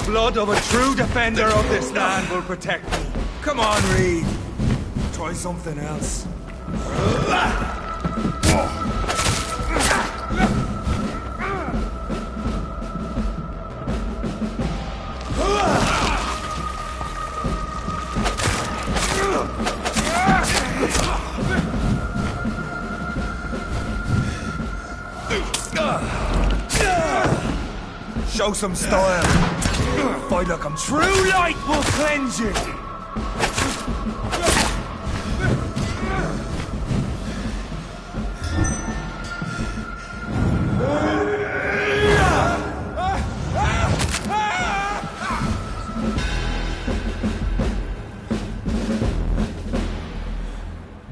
blood of a true defender of this land will protect me. Come on, Reed. Try something else. Show some style. Fight like I'm true light will cleanse you.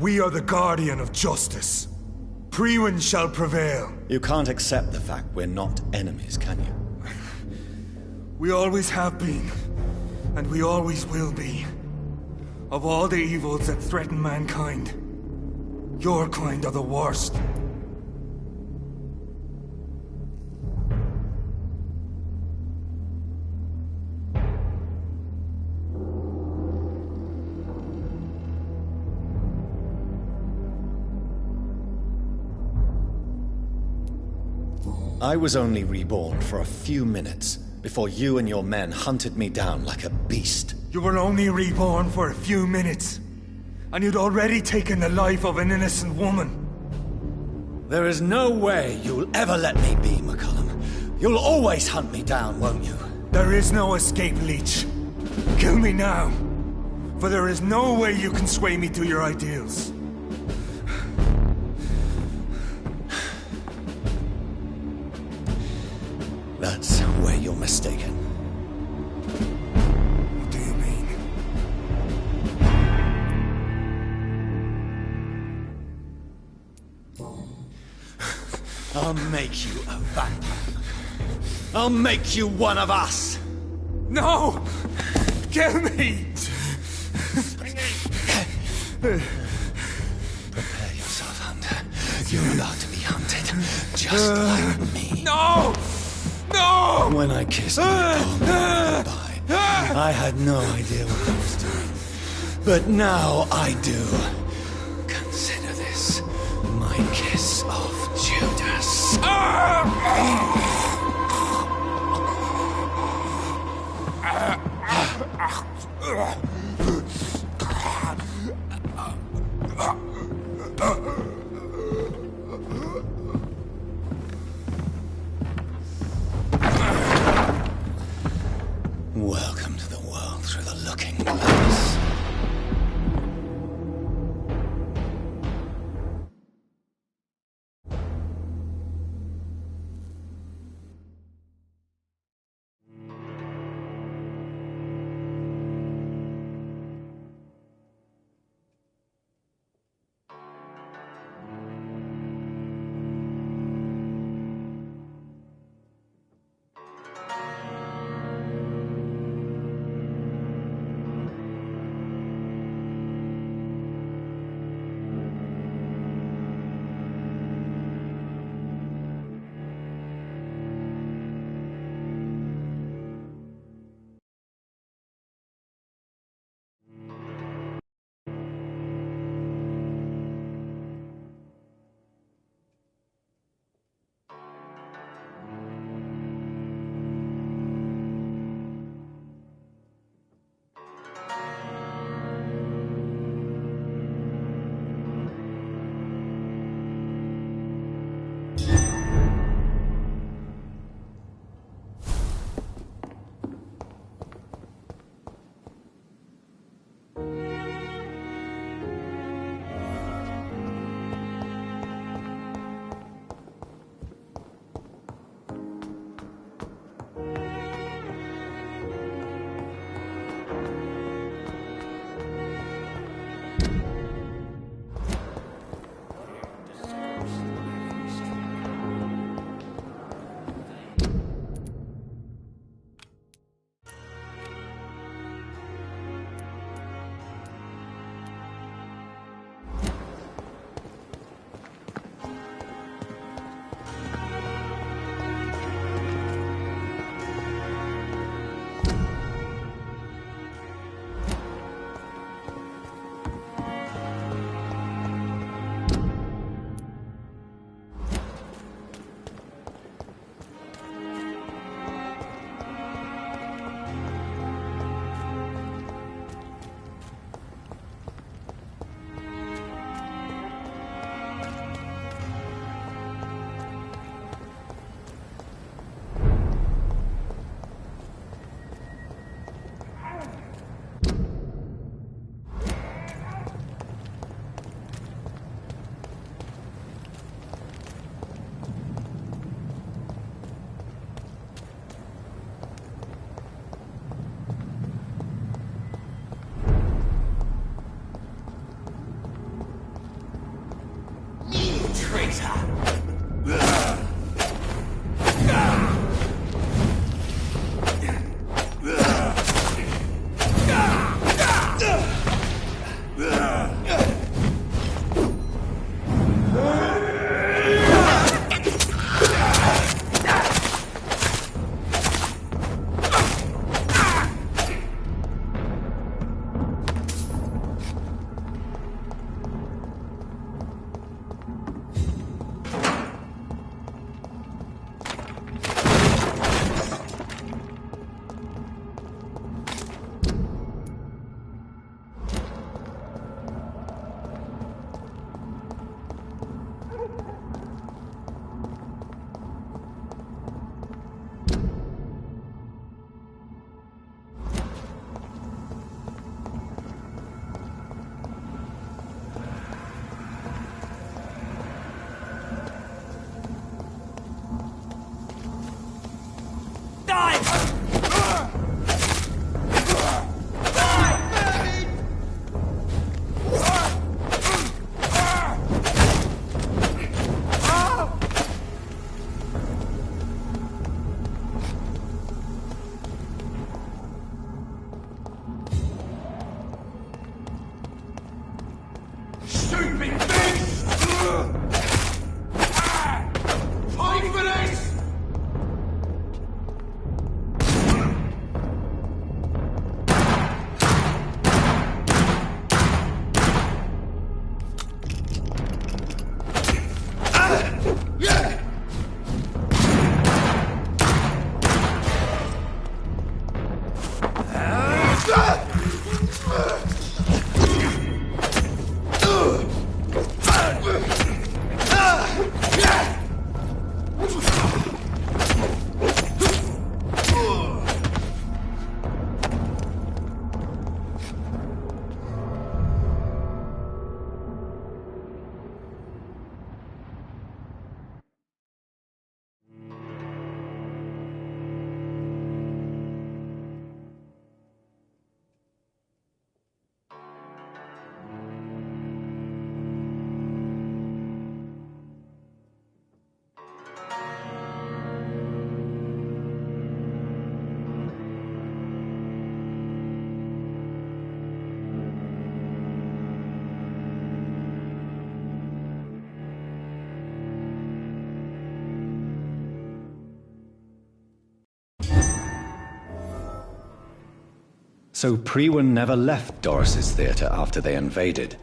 We are the guardian of justice. Priwen shall prevail. You can't accept the fact we're not enemies, can you? We always have been, and we always will be. Of all the evils that threaten mankind, your kind are the worst. I was only reborn for a few minutes before you and your men hunted me down like a beast. You were only reborn for a few minutes, and you'd already taken the life of an innocent woman. There is no way you'll ever let me be, McCullum. You'll always hunt me down, won't you? There is no escape, Leech. Kill me now, for there is no way you can sway me to your ideals. That's where you're mistaken. What do you mean? I'll make you a vampire. I'll make you one of us! No! Kill me! Prepare yourself, Hunter. You're about to be hunted, just like me. No! No! When I kissed you goodbye, I had no idea what I was doing. But now I do. Consider this my kiss of Judas. Welcome to the world through the looking glass. So Priwen never left Doris's theater after they invaded.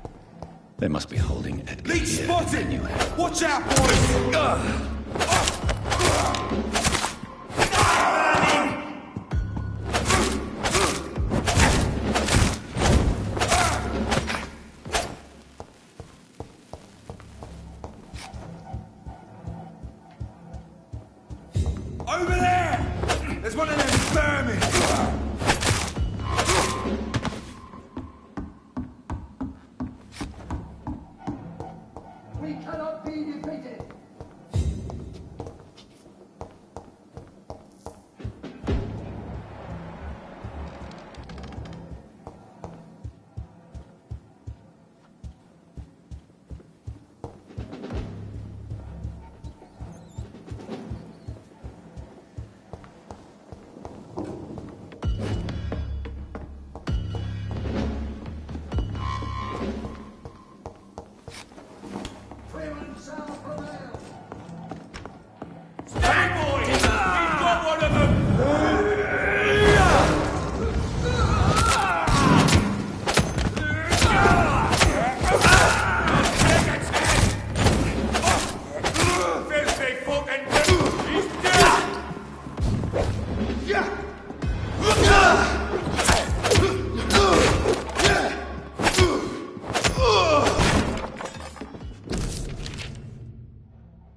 They must be holding Edgar Leech here spotted! anyway. Watch out, boys! Over there! There's one of them vermin! We cannot be defeated!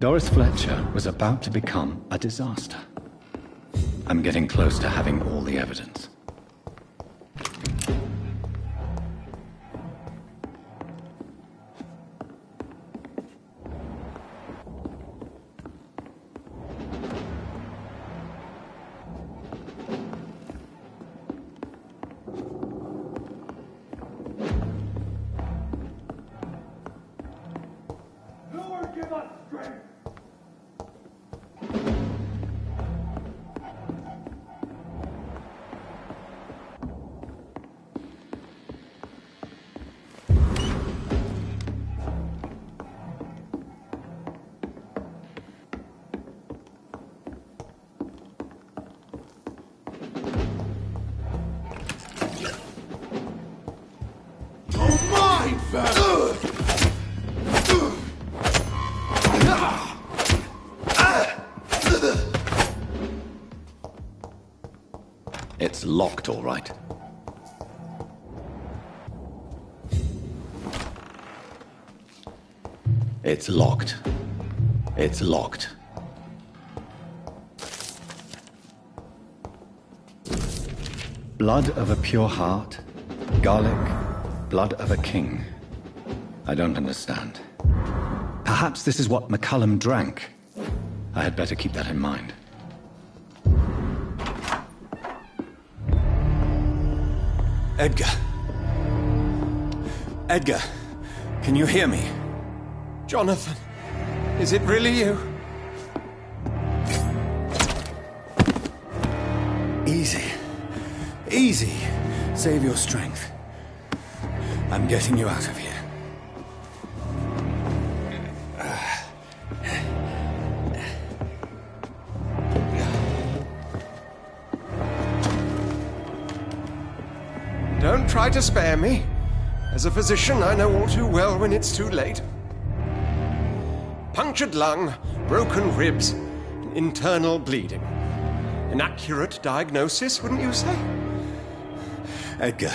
Doris Fletcher was about to become a disaster. I'm getting close to having all the evidence. Lord, give us strength! It's locked, all right. It's locked. It's locked. Blood of a pure heart, garlic, blood of a king. I don't understand. Perhaps this is what McCullum drank. I had better keep that in mind. Edgar. Edgar, can you hear me? Jonathan, is it really you? Easy. Easy. Save your strength. I'm getting you out of here. Don't try to spare me. As a physician, I know all too well when it's too late. Punctured lung, broken ribs, internal bleeding. An accurate diagnosis, wouldn't you say? Edgar,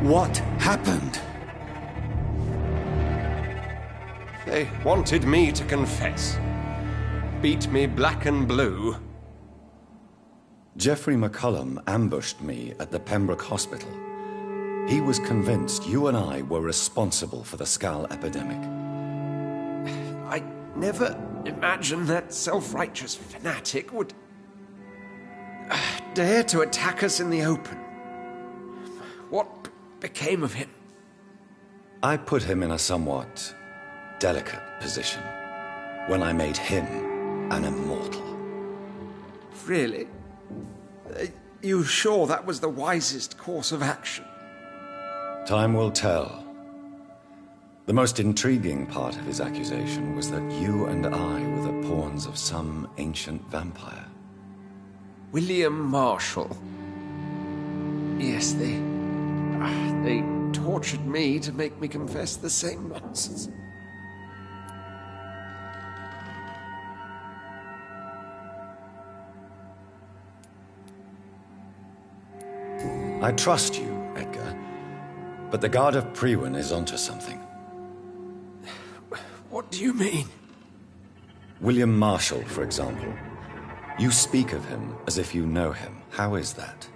what happened? They wanted me to confess. Beat me black and blue. Jeffrey McCullum ambushed me at the Pembroke Hospital. He was convinced you and I were responsible for the Skal epidemic. I never imagined that self-righteous fanatic would dare to attack us in the open. What became of him? I put him in a somewhat delicate position when I made him an immortal. Really? You sure that was the wisest course of action? Time will tell. The most intriguing part of his accusation was that you and I were the pawns of some ancient vampire. William Marshall. Yes, they tortured me to make me confess the same nonsense. I trust you, Edgar. But the Guard of Priwen is onto something. What do you mean? William Marshall, for example. You speak of him as if you know him. How is that?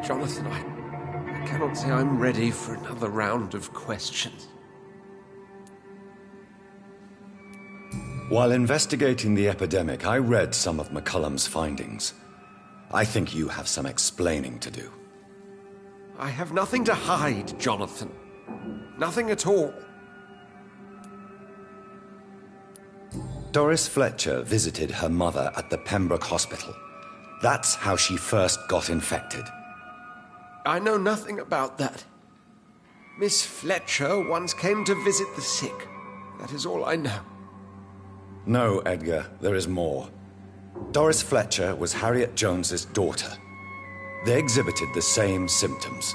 Jonathan, I cannot say I'm ready for another round of questions. While investigating the epidemic, I read some of McCullum's findings. I think you have some explaining to do. I have nothing to hide, Jonathan. Nothing at all. Doris Fletcher visited her mother at the Pembroke Hospital. That's how she first got infected. I know nothing about that. Miss Fletcher once came to visit the sick. That is all I know. No, Edgar, there is more. Doris Fletcher was Harriet Jones's daughter. They exhibited the same symptoms: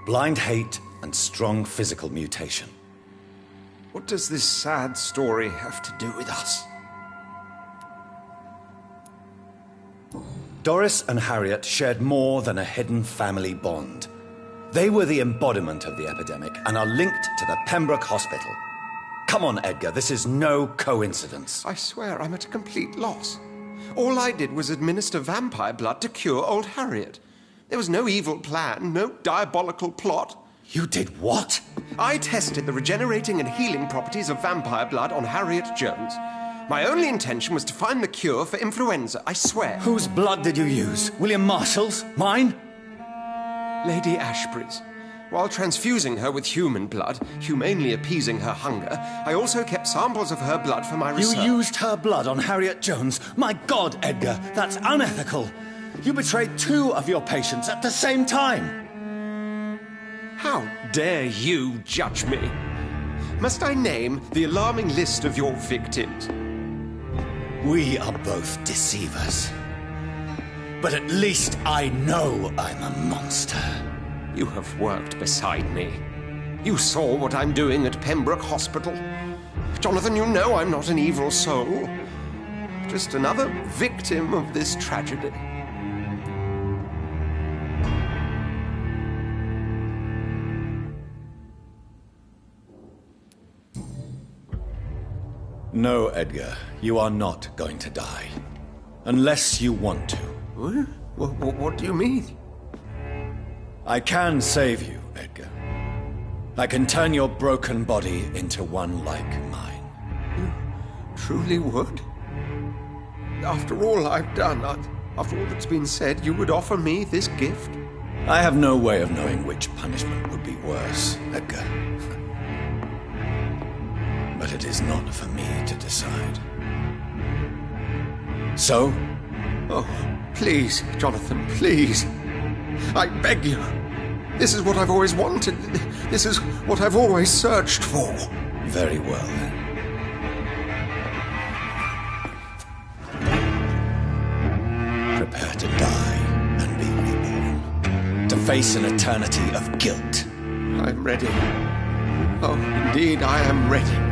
blind hate and strong physical mutation. What does this sad story have to do with us? Doris and Harriet shared more than a hidden family bond. They were the embodiment of the epidemic and are linked to the Pembroke Hospital. Come on, Edgar, this is no coincidence. I swear I'm at a complete loss. All I did was administer vampire blood to cure old Harriet. There was no evil plan, no diabolical plot. You did what? I tested the regenerating and healing properties of vampire blood on Harriet Jones. My only intention was to find the cure for influenza, I swear. Whose blood did you use? William Marshall's? Mine? Lady Ashbury's. While transfusing her with human blood, humanely appeasing her hunger, I also kept samples of her blood for my research. You used her blood on Harriet Jones? My God, Edgar, that's unethical. You betrayed 2 of your patients at the same time. How dare you judge me? Must I name the alarming list of your victims? We are both deceivers. But at least I know I'm a monster. You have worked beside me. You saw what I'm doing at Pembroke Hospital. Jonathan, you know I'm not an evil soul. Just another victim of this tragedy. No, Edgar, you are not going to die. Unless you want to. What do you mean? I can save you, Edgar. I can turn your broken body into one like mine. You truly would? After all I've done, after all that's been said, you would offer me this gift? I have no way of knowing which punishment would be worse, Edgar. But it is not for me to decide. So? Oh, please, Jonathan, please. I beg you. This is what I've always wanted. This is what I've always searched for. Very well, then. Prepare to die and be reborn. To face an eternity of guilt. I'm ready. Oh, indeed, I am ready.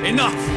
Enough!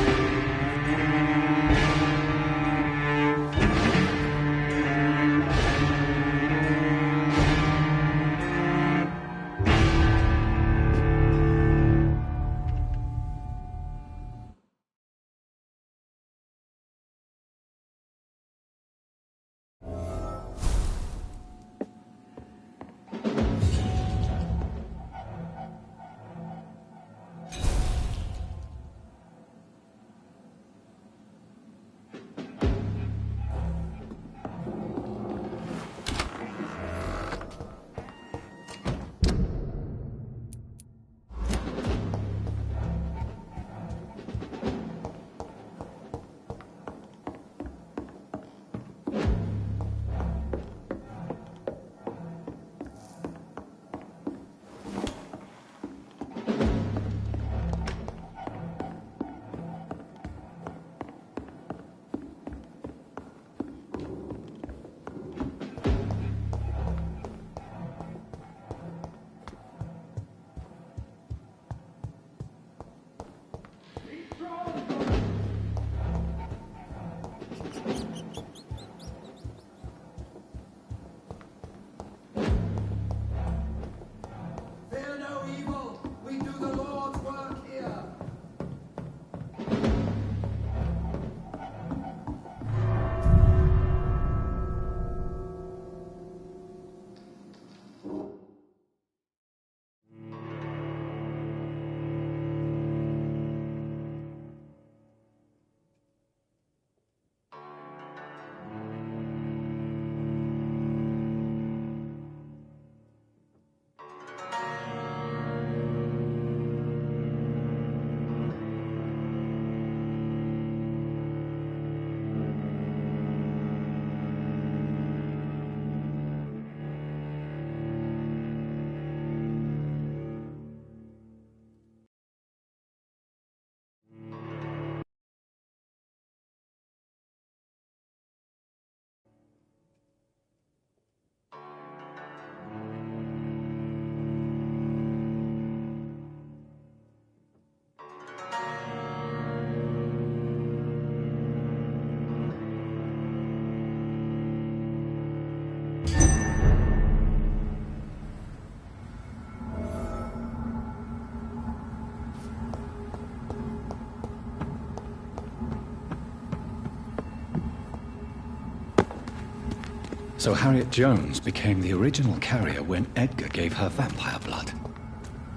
So Harriet Jones became the original carrier when Edgar gave her vampire blood.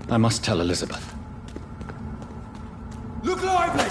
I must tell Elizabeth. Look lively!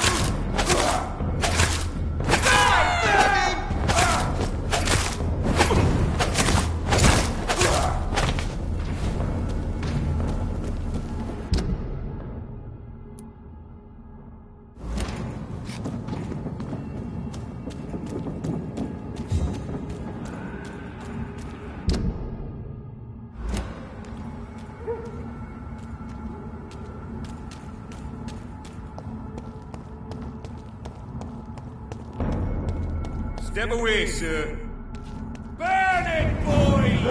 Step away, sir. Burn it, boys!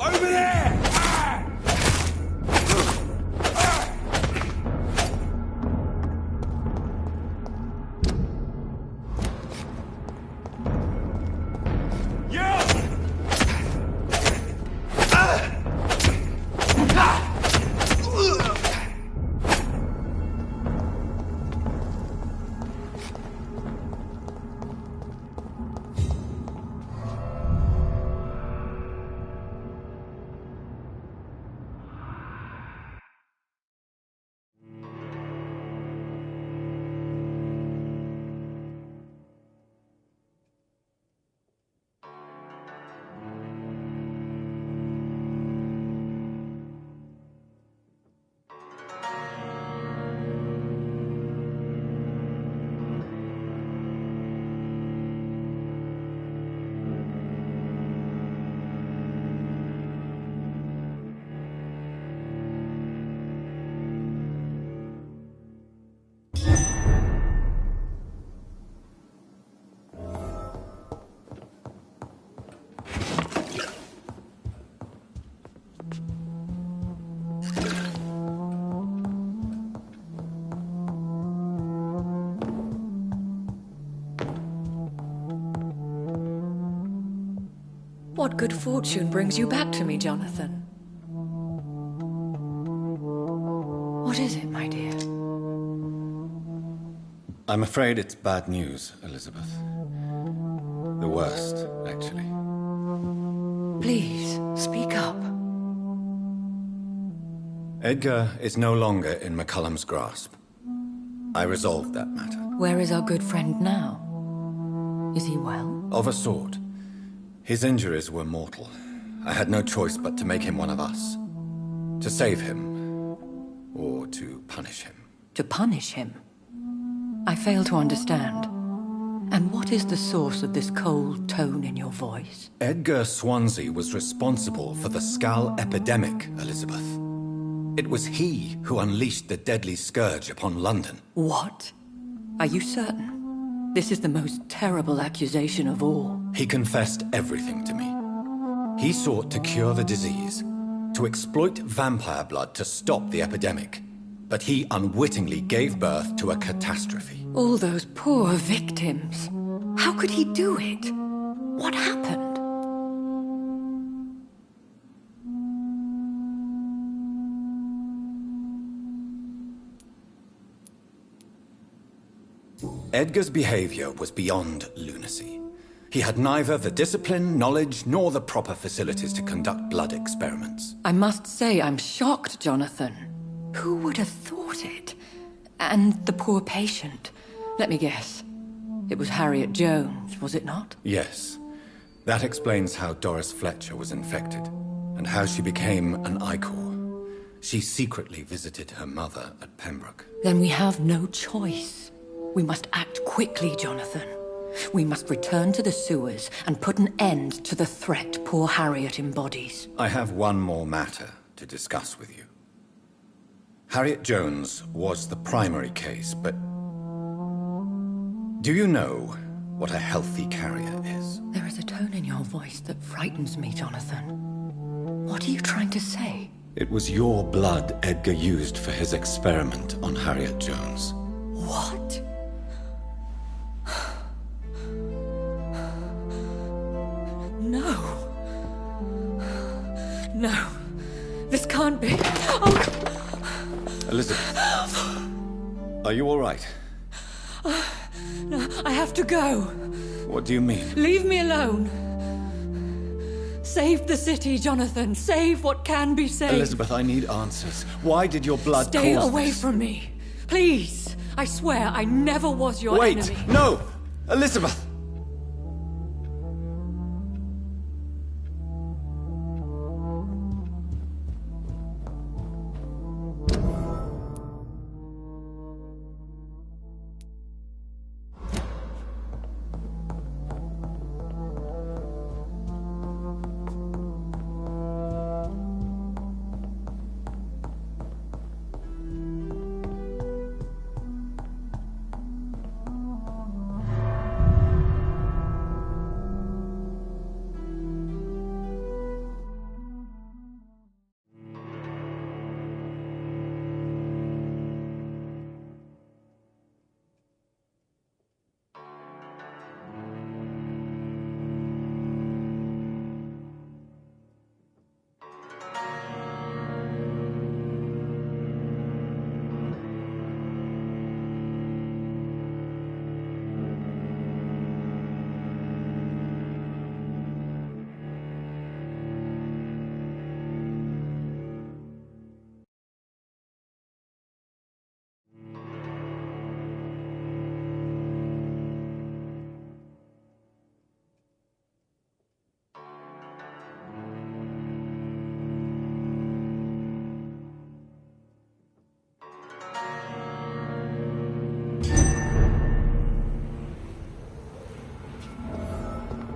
Over there! What good fortune brings you back to me, Jonathan? What is it, my dear? I'm afraid it's bad news, Elizabeth. The worst, actually. Please, speak up. Edgar is no longer in McCullum's grasp. I resolved that matter. Where is our good friend now? Is he well? Of a sort. His injuries were mortal. I had no choice but to make him one of us. To save him, or to punish him. To punish him? I fail to understand. And what is the source of this cold tone in your voice? Edgar Swansea was responsible for the Skull epidemic, Elizabeth. It was he who unleashed the deadly scourge upon London. What? Are you certain? This is the most terrible accusation of all. He confessed everything to me. He sought to cure the disease, to exploit vampire blood to stop the epidemic. But he unwittingly gave birth to a catastrophe. All those poor victims. How could he do it? What happened? Edgar's behavior was beyond lunacy. He had neither the discipline, knowledge, nor the proper facilities to conduct blood experiments. I must say I'm shocked, Jonathan. Who would have thought it? And the poor patient. Let me guess. It was Harriet Jones, was it not? Yes. That explains how Doris Fletcher was infected, and how she became an Icor. She secretly visited her mother at Pembroke. Then we have no choice. We must act quickly, Jonathan. We must return to the sewers and put an end to the threat poor Harriet embodies. I have one more matter to discuss with you. Harriet Jones was the primary case, but... do you know what a healthy carrier is? There is a tone in your voice that frightens me, Jonathan. What are you trying to say? It was your blood Edgar used for his experiment on Harriet Jones. What? No. No. This can't be. Oh. Elizabeth. Are you all right? No, I have to go. What do you mean? Leave me alone. Save the city, Jonathan. Save what can be saved. Elizabeth, I need answers. Why did your blood Stay cause away this? from me. Please. I swear I never was your Wait! enemy. No! Elizabeth!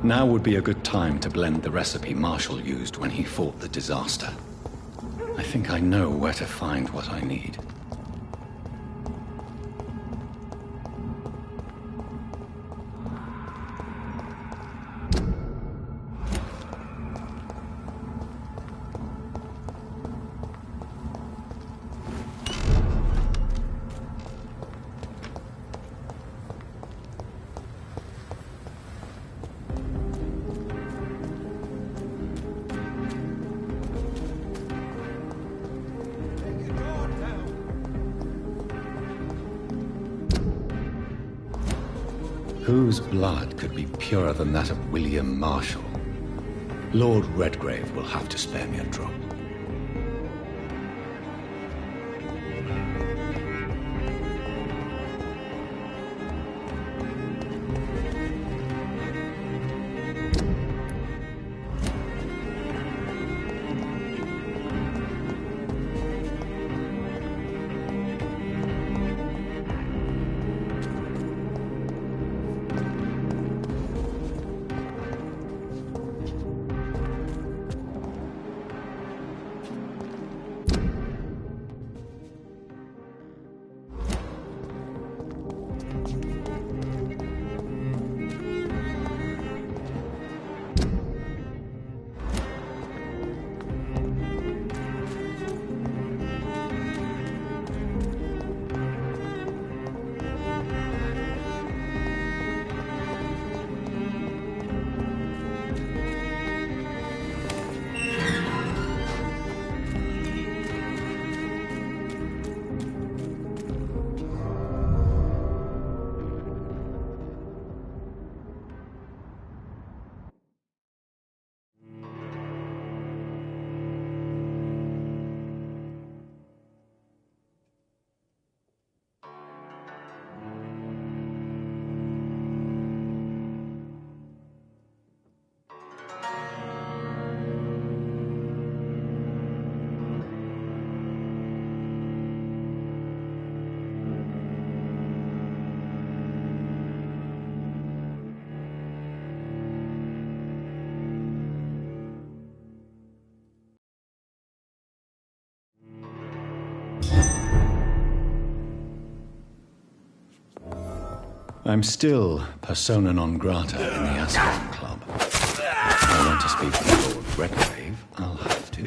Now would be a good time to blend the recipe Marshall used when he fought the disaster. I think I know where to find what I need. Whose blood could be purer than that of William Marshall? Lord Redgrave will have to spare me a drop. I'm still persona non grata in the Ascot Club. If I want to speak with Lord Redgrave, I'll have to.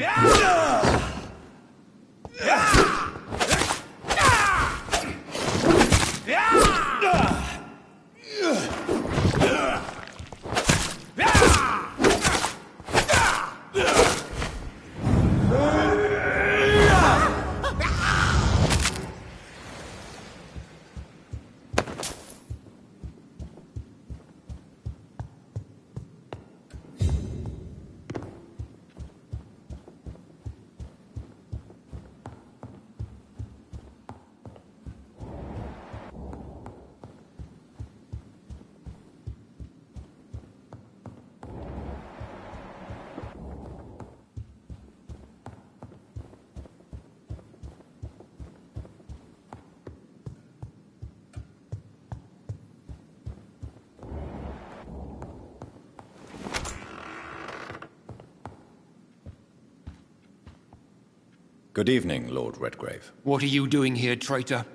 Good evening, Lord Redgrave. What are you doing here, traitor?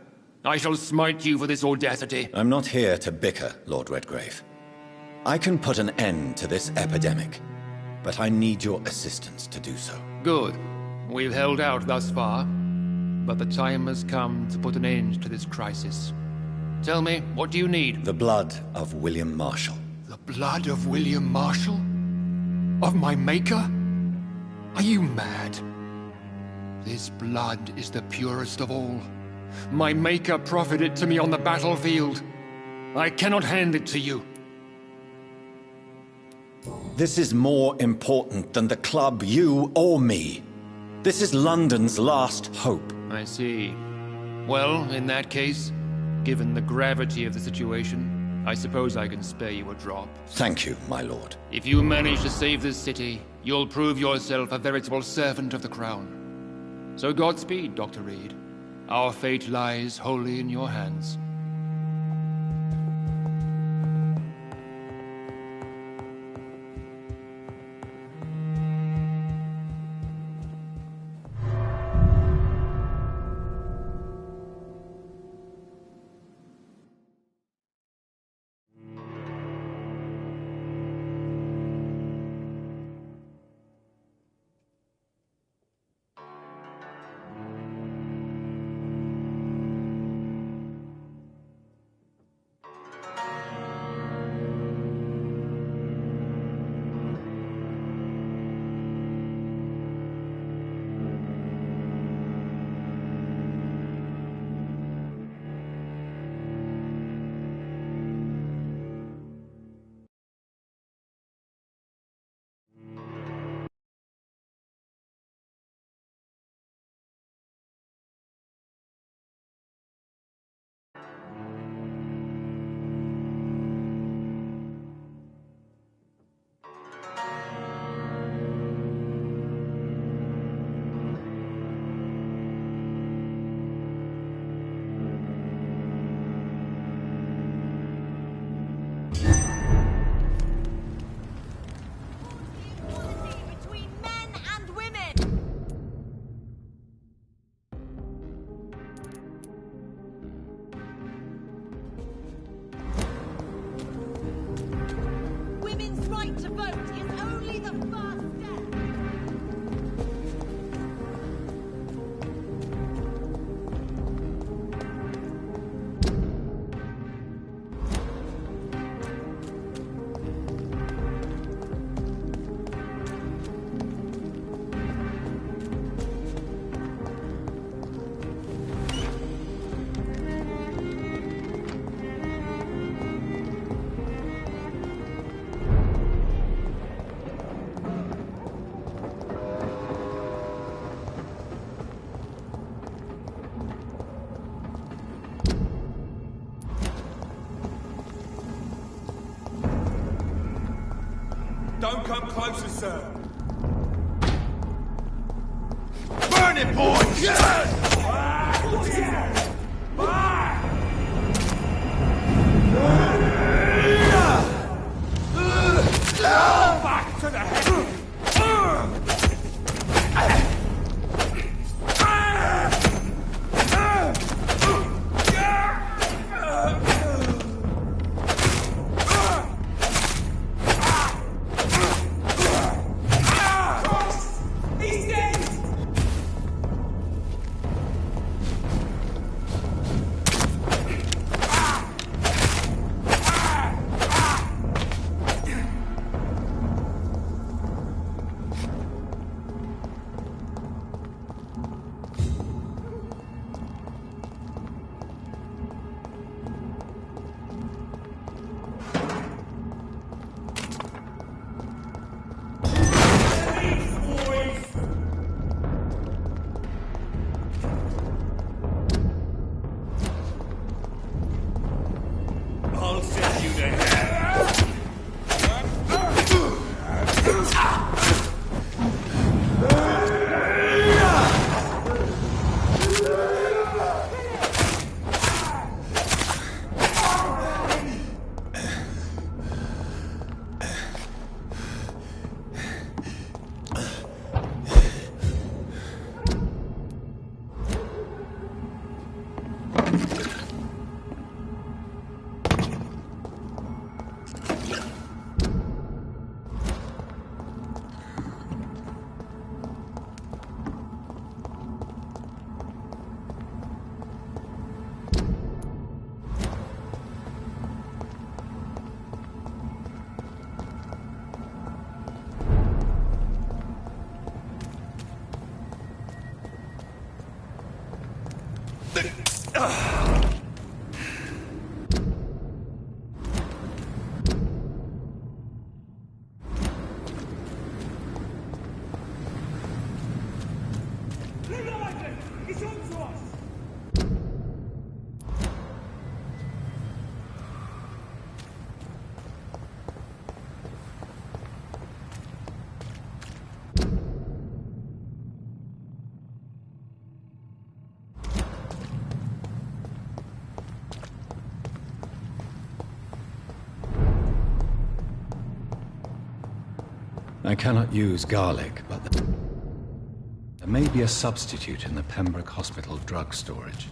I shall smite you for this audacity. I'm not here to bicker, Lord Redgrave. I can put an end to this epidemic, but I need your assistance to do so. Good. We've held out thus far, but the time has come to put an end to this crisis. Tell me, what do you need? The blood of William Marshall. The blood of William Marshall? Of my maker? Are you mad? This blood is the purest of all. My maker proffered it to me on the battlefield. I cannot hand it to you. This is more important than the club, you or me. This is London's last hope. I see. Well, in that case, given the gravity of the situation, I suppose I can spare you a drop. Thank you, my lord. If you manage to save this city, you'll prove yourself a veritable servant of the crown. So Godspeed, Dr. Reed. Our fate lies wholly in your hands. To vote is only the first step. Don't come closer, sir. Burn it, boys! Yes! Back to the head! I cannot use garlic, but there may be a substitute in the Pembroke Hospital drug storage.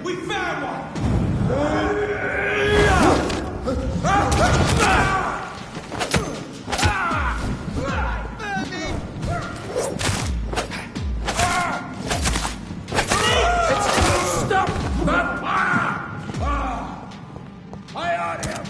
We found one! Stop that fire! I ought him!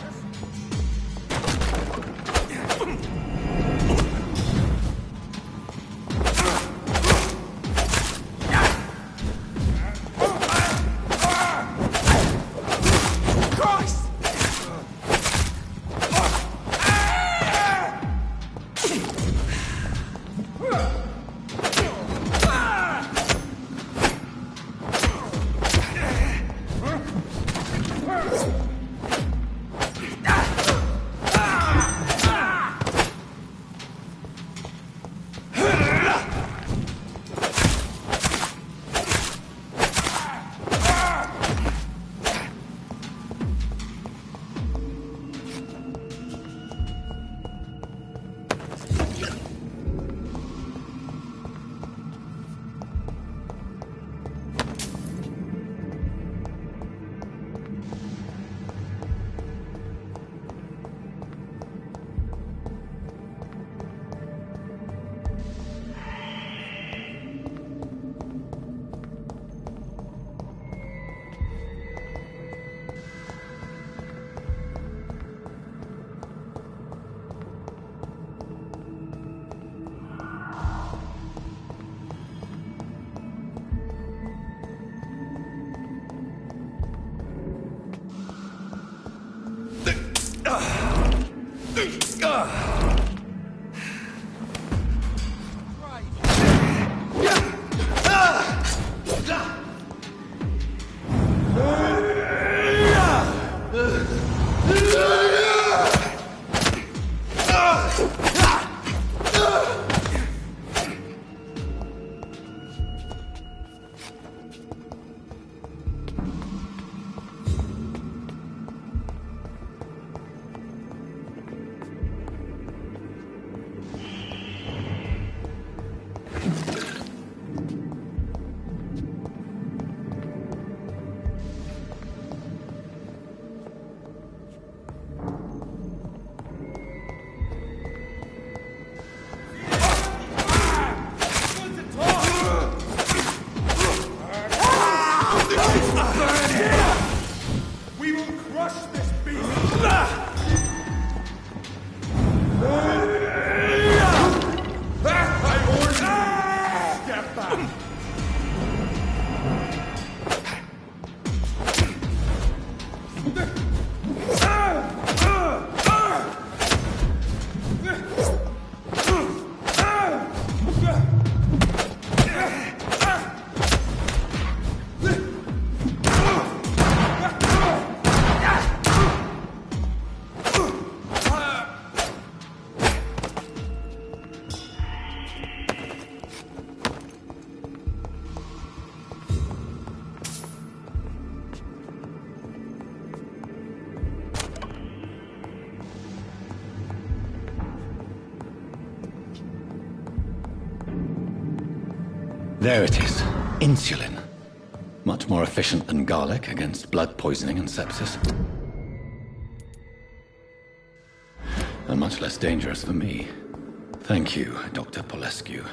There it is. Insulin. Much more efficient than garlic against blood poisoning and sepsis. And much less dangerous for me. Thank you, Dr. Polescu.